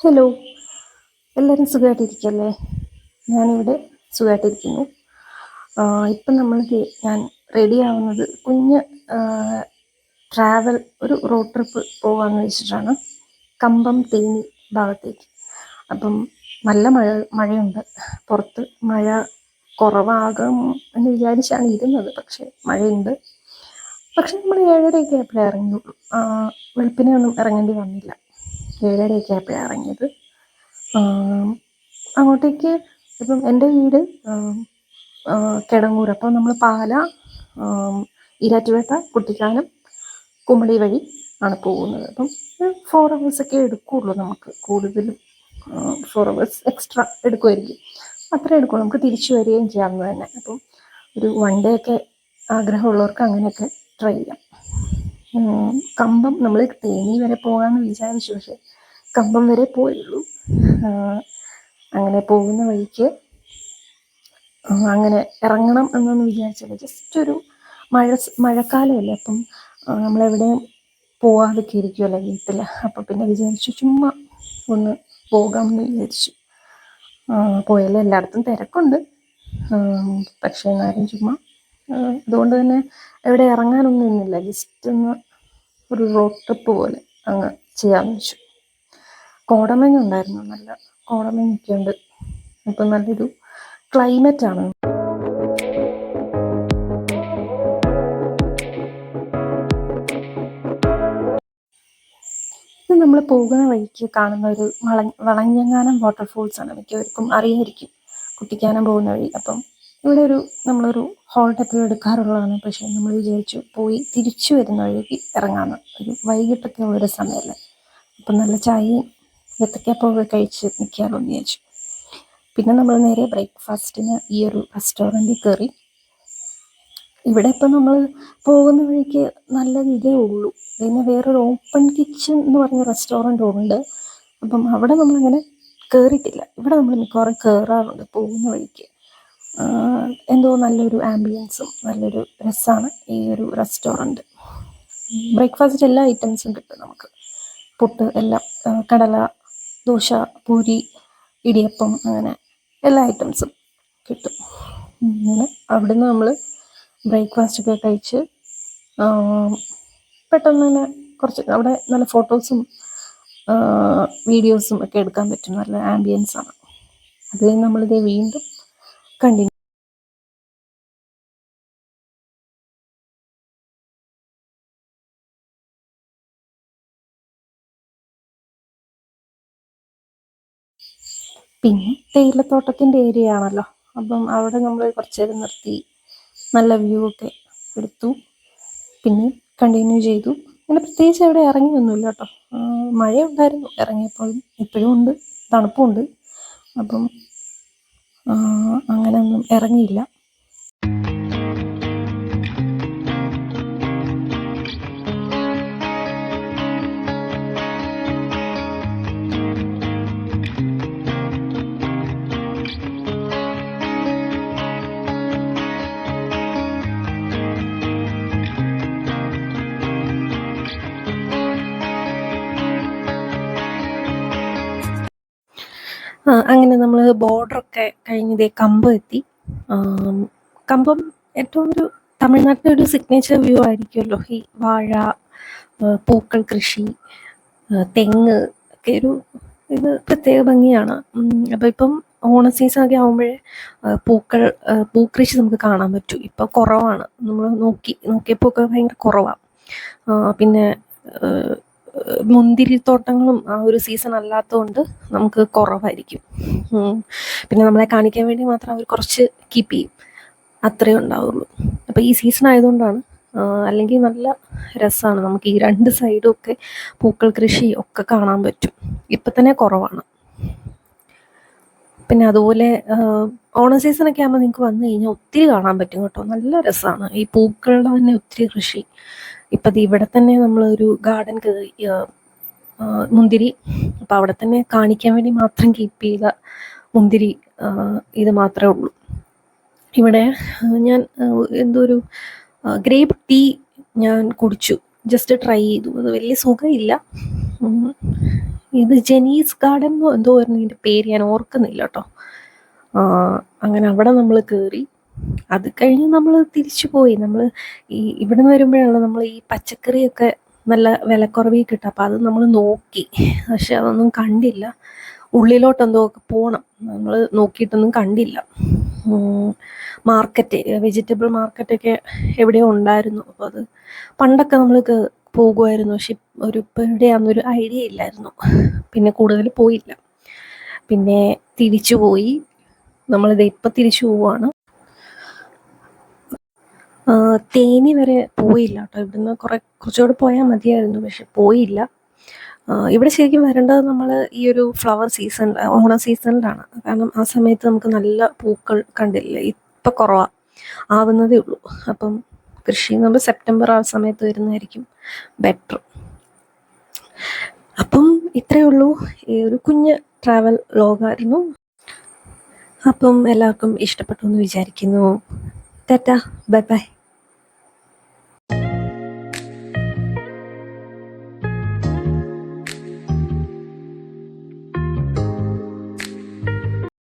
Hello, എല്ലാവരും സുഖമായിട്ടിരിക്കല്ലേ? ഞാനിവിടെ സുഖമായിട്ടിരിക്കുന്നു. ഇപ്പം ഞാൻ റെഡി ആവുന്നത് കുഞ്ഞ് ട്രാവൽ ഒരു റോഡ് ട്രിപ്പ് പോകാമെന്ന് വെച്ചിട്ടാണ്, കമ്പം തേനി ഭാഗത്തേക്ക്. അപ്പം നല്ല മഴയുണ്ട് പുറത്ത്. മഴ കുറവാകും എന്ന് വിചാരിച്ചാണ് ഇരുന്നത്, പക്ഷെ മഴയുണ്ട്. പക്ഷെ നമ്മൾ 7:30 ആയപ്പോഴേ ഇറങ്ങിയുള്ളൂ. വെളുപ്പിനെ ഒന്നും ഇറങ്ങേണ്ടി വന്നില്ല. 7:30 ആയപ്പോഴാണ് ഇറങ്ങിയത്. അങ്ങോട്ടേക്ക് ഇപ്പം എൻ്റെ വീട് കിടങ്ങൂർ. അപ്പോൾ നമ്മൾ പാല, ഈരാറ്റുപേട്ട, കുട്ടിക്കാനം, കുമളി വഴി ആണ് പോകുന്നത്. അപ്പം 4 hours എടുക്കുകയുള്ളൂ. നമുക്ക് കൂടുതലും 4 hours എക്സ്ട്രാ എടുക്കുമായിരിക്കും. അത്രേ എടുക്കുള്ളൂ. നമുക്ക് തിരിച്ചു വരികയും ചെയ്യാവുന്നത് തന്നെ. അപ്പം ഒരു 1 day ഒക്കെ ആഗ്രഹമുള്ളവർക്ക് അങ്ങനെയൊക്കെ ട്രൈ ചെയ്യാം. കമ്പം നമ്മൾ തേനി വരെ പോകാമെന്ന് വിചാരിച്ചു, പക്ഷെ കമ്പം വരെ പോയുള്ളൂ. അങ്ങനെ പോകുന്ന വഴിക്ക് അങ്ങനെ ഇറങ്ങണം എന്നൊന്നും വിചാരിച്ചില്ല. ജസ്റ്റ് ഒരു മഴക്കാലമല്ലേ, അപ്പം നമ്മളെവിടെയും പോവാതൊക്കെ ഇരിക്കുമല്ലോ വീട്ടിൽ. അപ്പം പിന്നെ വിചാരിച്ചു ചുമ്മാ ഒന്ന് പോകാമെന്ന് വിചാരിച്ചു. പോയാലും എല്ലായിടത്തും തിരക്കുണ്ട്, പക്ഷേ എന്നാലും ചുമ്മാ അതുകൊണ്ട് തന്നെ എവിടെ ഇറങ്ങാനൊന്നും ഇന്നില്ല. ജസ്റ്റ് ഒന്ന് ഒരു റോഡ് ട്രിപ്പ് പോലെ അങ്ങ് ചെയ്യാമെന്ന് വെച്ചു. കോടമഞ്ഞ് ഉണ്ടായിരുന്നു, നല്ല കോടമഞ്ഞൊക്കെ ഉണ്ട്. ഇപ്പം നല്ലൊരു ക്ലൈമറ്റാണ്. ഇത് നമ്മൾ പോകുന്ന വഴിക്ക് കാണുന്ന ഒരു വളഞ്ഞെങ്ങാനം വാട്ടർഫോൾസാണ്. മിക്കവർക്കും അറിയായിരിക്കും, കുട്ടിക്കാനം പോകുന്ന വഴി. അപ്പം ഇവിടെ നമ്മളൊരു ഹോൾട്ട് എപ്പോഴും എടുക്കാറുള്ളതാണ്. പക്ഷേ നമ്മൾ വിചാരിച്ചു പോയി തിരിച്ചു വരുന്ന വഴിക്ക് ഇറങ്ങാമെന്ന്. ഒരു വൈകിട്ടൊക്കെ ഉള്ളൊരു സമയമല്ലേ, അപ്പം നല്ല ചായയും ഏത്തക്കാപ്പമൊക്കെ കഴിച്ച് നിൽക്കാമല്ലോ എന്ന് വിചാരിച്ചു. പിന്നെ നമ്മൾ നേരെ ബ്രേക്ക്ഫാസ്റ്റിന് ഈ ഒരു റെസ്റ്റോറൻറ്റിൽ കയറി. ഇവിടെ ഇപ്പം നമ്മൾ പോകുന്ന വഴിക്ക് നല്ലത് ഇതേ ഉള്ളൂ. പിന്നെ വേറൊരു ഓപ്പൺ കിച്ചൺ എന്ന് പറഞ്ഞ റെസ്റ്റോറൻറ്റ് ഉണ്ട്. അപ്പം അവിടെ നമ്മളങ്ങനെ കയറിയിട്ടില്ല. ഇവിടെ നമ്മൾ മിക്കവാറും കയറാറുണ്ട് പോകുന്ന വഴിക്ക്. എന്തോ നല്ലൊരു ആംബിയൻസും നല്ലൊരു രസമാണ് ഈ ഒരു റെസ്റ്റോറൻറ്റ്. ബ്രേക്ക്ഫാസ്റ്റ് എല്ലാ ഐറ്റംസും കിട്ടും നമുക്ക്. പുട്ട് എല്ലാം, കടല, ദോശ, പൂരി, ഇടിയപ്പം, അങ്ങനെ എല്ലാ ഐറ്റംസും കിട്ടും. അങ്ങനെ അവിടുന്ന് നമ്മൾ ബ്രേക്ക്ഫാസ്റ്റൊക്കെ കഴിച്ച് പെട്ടെന്ന് തന്നെ കുറച്ച് അവിടെ നല്ല ഫോട്ടോസും വീഡിയോസും ഒക്കെ എടുക്കാൻ പറ്റും. നല്ല ആംബിയൻസാണ്. അത് കഴിഞ്ഞ് നമ്മളിത് വീണ്ടും കണ്ടിന്യൂ. പിന്നെ തേയിലത്തോട്ടത്തിൻ്റെ ഏരിയ ആണല്ലോ, അപ്പം അവിടെ നമ്മൾ കുറച്ച് നേരം നിർത്തി നല്ല വ്യൂ ഒക്കെ എടുത്തു. പിന്നെ കണ്ടിന്യൂ ചെയ്തു. അങ്ങനെ പ്രത്യേകിച്ച് അവിടെ ഇറങ്ങിയൊന്നുമില്ല കേട്ടോ. മഴയുണ്ടായിരുന്നു ഇറങ്ങിയപ്പോഴും, ഇപ്പോഴും ഉണ്ട്, തണുപ്പുണ്ട്. അപ്പം അങ്ങനെയൊന്നും ഇറങ്ങിയില്ല. അങ്ങനെ നമ്മൾ ബോർഡറൊക്കെ കഴിഞ്ഞ് കമ്പം എത്തി. കമ്പം ഏറ്റവും ഒരു തമിഴ്നാട്ടിലെ ഒരു സിഗ്നേച്ചർ വ്യൂ ആയിരിക്കുമല്ലോ ഈ വാഴ, പൂക്കൾ കൃഷി, തെങ്ങ് ഒക്കെ ഒരു ഇത് പ്രത്യേക ഭംഗിയാണ്. അപ്പോൾ ഇപ്പം ഓണ സീസണൊക്കെ ആകുമ്പോഴേ പൂക്കൃഷി നമുക്ക് കാണാൻ പറ്റും. ഇപ്പം കുറവാണ്, നമ്മൾ നോക്കിയപ്പോൾ ഒക്കെ ഭയങ്കര കുറവാണ്. പിന്നെ മുന്തിരിത്തോട്ടങ്ങളും ആ ഒരു സീസൺ അല്ലാത്തതുകൊണ്ട് നമുക്ക് കുറവായിരിക്കും. പിന്നെ നമ്മളെ കാണിക്കാൻ വേണ്ടി മാത്രം അവർ കുറച്ച് കീപ്പ് ചെയ്യും, അത്രയേ ഉണ്ടാവുള്ളൂ. അപ്പോൾ ഈ സീസൺ ആയതുകൊണ്ടാണ്. അല്ലെങ്കിൽ നല്ല രസമാണ്, നമുക്ക് ഈ 2 സൈഡും ഒക്കെ പൂക്കൾ കൃഷി ഒക്കെ കാണാൻ പറ്റും. ഇപ്പം തന്നെ കുറവാണ്. പിന്നെ അതുപോലെ ഓണ സീസണൊക്കെ ആകുമ്പോൾ നിങ്ങൾക്ക് വന്നു കഴിഞ്ഞാൽ ഒത്തിരി കാണാൻ പറ്റും കേട്ടോ. നല്ല രസമാണ് ഈ പൂക്കളുടെ തന്നെ ഒത്തിരി കൃഷി. ഇപ്പം ഇവിടെ തന്നെ നമ്മളൊരു ഗാർഡൻ കയറി, മുന്തിരി. അപ്പം അവിടെ തന്നെ കാണിക്കാൻ വേണ്ടി മാത്രം കീപ്പ് ചെയ്ത മുന്തിരി ഇത് മാത്രമേ ഉള്ളൂ. ഇവിടെ ഞാൻ എന്തോ ഒരു ഗ്രേപ്പ് ടീ ഞാൻ കുടിച്ചു, ജസ്റ്റ് ട്രൈ ചെയ്തു. അത് വലിയ സുഖമില്ല. ഇത് ജെനീസ് ഗാർഡൻ എന്നോ എന്തോ ആയിരുന്നു ഇതിൻ്റെ പേര്, ഞാൻ ഓർക്കുന്നില്ല കേട്ടോ. അങ്ങനെ അവിടെ നമ്മൾ കയറി. അത് കഴിഞ്ഞ് നമ്മൾ തിരിച്ചു പോയി. നമ്മൾ ഇവിടെ നിന്ന് വരുമ്പോഴാണല്ലോ നമ്മൾ ഈ പച്ചക്കറിയൊക്കെ നല്ല വിലക്കുറവിൽ കിട്ടും. അപ്പോൾ അത് നമ്മൾ നോക്കി, പക്ഷെ അതൊന്നും കണ്ടില്ല. ഉള്ളിലോട്ടെന്തോ ഒക്കെ പോകണം, നമ്മൾ നോക്കിയിട്ടൊന്നും കണ്ടില്ല. മാർക്കറ്റ്, വെജിറ്റബിൾ മാർക്കറ്റൊക്കെ എവിടെയോ ഉണ്ടായിരുന്നു. അപ്പോൾ അത് പണ്ടൊക്കെ നമ്മൾ പോകുമായിരുന്നു, പക്ഷെ ഇപ്പോൾ എവിടെയാണെന്നൊരു ഐഡിയ ഇല്ലായിരുന്നു. പിന്നെ കൂടുതൽ പോയില്ല. പിന്നെ തിരിച്ചു പോയി. നമ്മളിത് ഇപ്പം തിരിച്ചു പോവുകയാണ്. തേനി വരെ പോയില്ല കേട്ടോ. ഇവിടുന്ന് കുറച്ചുകൂടെ പോയാൽ മതിയായിരുന്നു, പക്ഷെ പോയില്ല. ഇവിടെ ശരിക്കും വരേണ്ടത് നമ്മൾ ഈ ഒരു ഫ്ലവർ സീസൺ, ഓണ സീസണിലാണ്. കാരണം ആ സമയത്ത് നമുക്ക് നല്ല പൂക്കൾ കണ്ടില്ലേ. ഇപ്പം കുറവാണ്, ആവുന്നതേ ഉള്ളൂ. അപ്പം കൃഷി നമ്മൾ സെപ്റ്റംബർ ആ സമയത്ത് വരുന്നതായിരിക്കും ബെറ്റർ. അപ്പം ഇത്രയേ ഉള്ളൂ, ഈ ഒരു കുഞ്ഞ് ട്രാവൽ വ്ലോഗായിരുന്നു. അപ്പം എല്ലാവർക്കും ഇഷ്ടപ്പെട്ടു എന്ന് വിചാരിക്കുന്നു. Tata, bye bye.